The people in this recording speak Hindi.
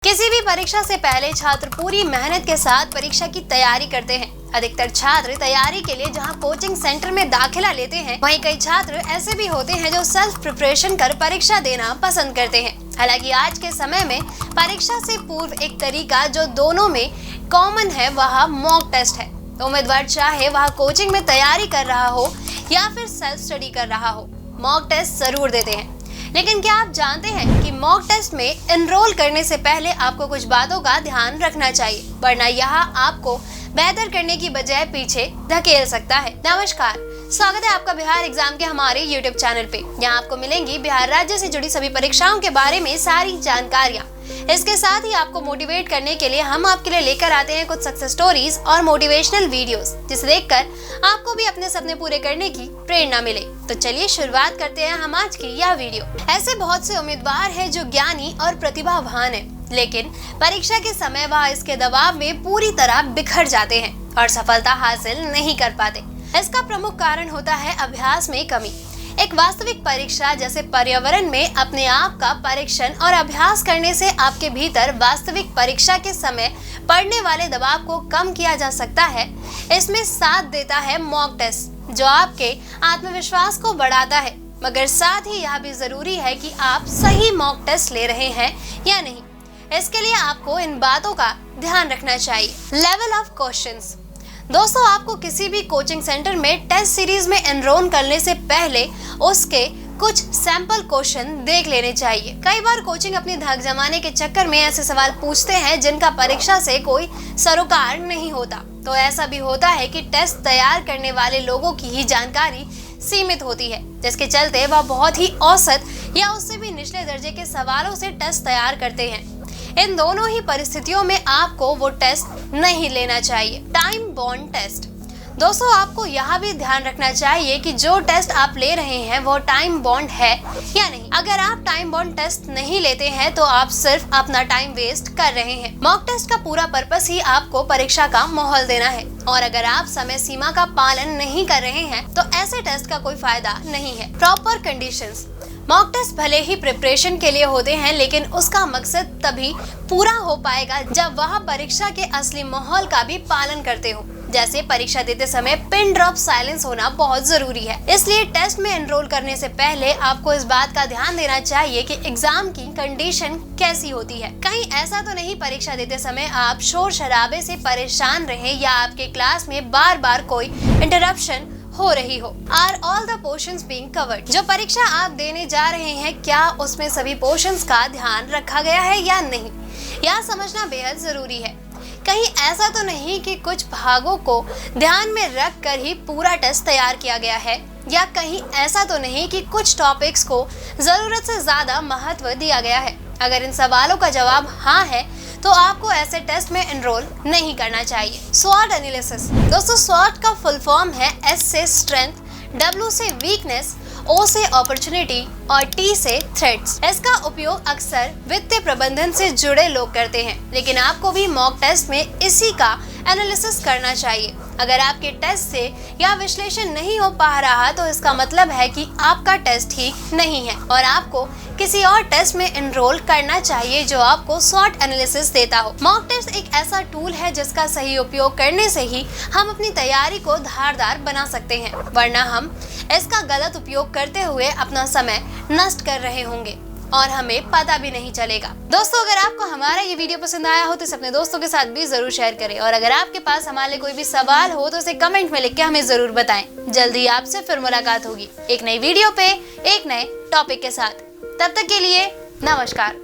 किसी भी परीक्षा से पहले छात्र पूरी मेहनत के साथ परीक्षा की तैयारी करते हैं। अधिकतर छात्र तैयारी के लिए जहां कोचिंग सेंटर में दाखिला लेते हैं, वहीं कई छात्र ऐसे भी होते हैं जो सेल्फ प्रिपरेशन कर परीक्षा देना पसंद करते हैं। हालांकि आज के समय में परीक्षा से पूर्व एक तरीका जो दोनों में कॉमन है वह मॉक टेस्ट है। उम्मीदवार चाहे वह कोचिंग में तैयारी कर रहा हो या फिर सेल्फ स्टडी कर रहा हो, मॉक टेस्ट जरूर देते हैं। लेकिन क्या आप जानते हैं कि मॉक टेस्ट में एनरोल करने से पहले आपको कुछ बातों का ध्यान रखना चाहिए, वरना यह आपको बेहतर करने की बजाय पीछे धकेल सकता है। नमस्कार, स्वागत है आपका बिहार एग्जाम के हमारे YouTube चैनल पे। यहाँ आपको मिलेंगी बिहार राज्य से जुड़ी सभी परीक्षाओं के बारे में सारी जानकारियाँ। इसके साथ ही आपको मोटिवेट करने के लिए हम आपके लिए लेकर आते हैं कुछ सक्सेस स्टोरीज और मोटिवेशनल वीडियोस, जिसे देखकर आपको भी अपने सपने पूरे करने की प्रेरणा मिले। तो चलिए शुरुआत करते हैं हम आज की यह वीडियो। ऐसे बहुत से उम्मीदवार हैं जो ज्ञानी और प्रतिभावान हैं, लेकिन परीक्षा के समय वह इसके दबाव में पूरी तरह बिखर जाते हैं और सफलता हासिल नहीं कर पाते। इसका प्रमुख कारण होता है अभ्यास में कमी। एक वास्तविक परीक्षा जैसे पर्यावरण में अपने आप का परीक्षण और अभ्यास करने से आपके भीतर वास्तविक परीक्षा के समय पड़ने वाले दबाव को कम किया जा सकता है। इसमें साथ देता है मॉक टेस्ट, जो आपके आत्मविश्वास को बढ़ाता है, मगर साथ ही यह भी जरूरी है कि आप सही मॉक टेस्ट ले रहे हैं या नहीं। इसके लिए आपको इन बातों का ध्यान रखना चाहिए। Level of questions. दोस्तों, आपको किसी भी कोचिंग सेंटर में टेस्ट सीरीज में एनरोल करने से पहले उसके कुछ सैंपल क्वेश्चन देख लेने चाहिए। कई बार कोचिंग अपनी धाक जमाने के चक्कर में ऐसे सवाल पूछते हैं जिनका परीक्षा से कोई सरोकार नहीं होता। तो ऐसा भी होता है कि टेस्ट तैयार करने वाले लोगों की ही जानकारी सीमित होती है, जिसके चलते वह बहुत ही औसत या उससे भी निचले दर्जे के सवालों से टेस्ट तैयार करते हैं। इन दोनों ही परिस्थितियों में आपको वो टेस्ट नहीं लेना चाहिए। Time bound test. दोस्तों, आपको यह भी ध्यान रखना चाहिए कि जो टेस्ट आप ले रहे हैं वो टाइम बाउंड है या नहीं। अगर आप टाइम बाउंड टेस्ट नहीं लेते हैं तो आप सिर्फ अपना टाइम वेस्ट कर रहे हैं। मॉक टेस्ट का पूरा पर्पस ही आपको परीक्षा का माहौल देना है, और अगर आप समय सीमा का पालन नहीं कर रहे हैं तो ऐसे टेस्ट का कोई फायदा नहीं है। Proper conditions. मॉक टेस्ट भले ही प्रिपरेशन के लिए होते हैं, लेकिन उसका मकसद तभी पूरा हो पाएगा जब वह परीक्षा के असली माहौल का भी पालन करते हो। जैसे परीक्षा देते समय पिन ड्रॉप साइलेंस होना बहुत जरूरी है। इसलिए टेस्ट में एनरोल करने से पहले आपको इस बात का ध्यान देना चाहिए कि एग्जाम की कंडीशन कैसी होती है। कहीं ऐसा तो नहीं परीक्षा देते समय आप शोर शराबे से परेशान रहे या आपके क्लास में बार बार कोई इंटरप्शन हो रही हो। Are all the portions being covered. जो परीक्षा आप देने जा रहे हैं, क्या उसमें सभी पोर्शंस का ध्यान रखा गया है या नहीं, यह समझना बेहद जरूरी है। कहीं ऐसा तो नहीं कि कुछ भागों को ध्यान में रख कर ही पूरा टेस्ट तैयार किया गया है, या कहीं ऐसा तो नहीं कि कुछ टॉपिक्स को जरूरत से ज्यादा महत्व दिया गया है। अगर इन सवालों का जवाब हाँ है तो आपको ऐसे टेस्ट में एनरोल नहीं करना चाहिए। स्वॉट एनालिसिस। दोस्तों, स्वॉट का फुल फॉर्म है S से स्ट्रेंथ, W से वीकनेस, O से अपॉर्चुनिटी और T से थ्रेट्स। इसका उपयोग अक्सर वित्तीय प्रबंधन से जुड़े लोग करते हैं, लेकिन आपको भी मॉक टेस्ट में इसी का एनालिसिस करना चाहिए। अगर आपके टेस्ट से यह विश्लेषण नहीं हो पा रहा तो इसका मतलब है कि आपका टेस्ट ठीक नहीं है और आपको किसी और टेस्ट में एनरोल करना चाहिए जो आपको स्वॉट एनालिसिस देता हो। मॉक टेस्ट एक ऐसा टूल है जिसका सही उपयोग करने से ही हम अपनी तैयारी को धारदार बना सकते हैं, वरना हम इसका गलत उपयोग करते हुए अपना समय नष्ट कर रहे होंगे और हमें पता भी नहीं चलेगा। दोस्तों, अगर आपको हमारा ये वीडियो पसंद आया हो तो इसे अपने दोस्तों के साथ भी जरूर शेयर करें, और अगर आपके पास हमारे लिए कोई भी सवाल हो तो इसे कमेंट में लिख के हमें जरूर बताएं। जल्दी आपसे फिर मुलाकात होगी एक नई वीडियो पे एक नए टॉपिक के साथ। तब तक के लिए नमस्कार।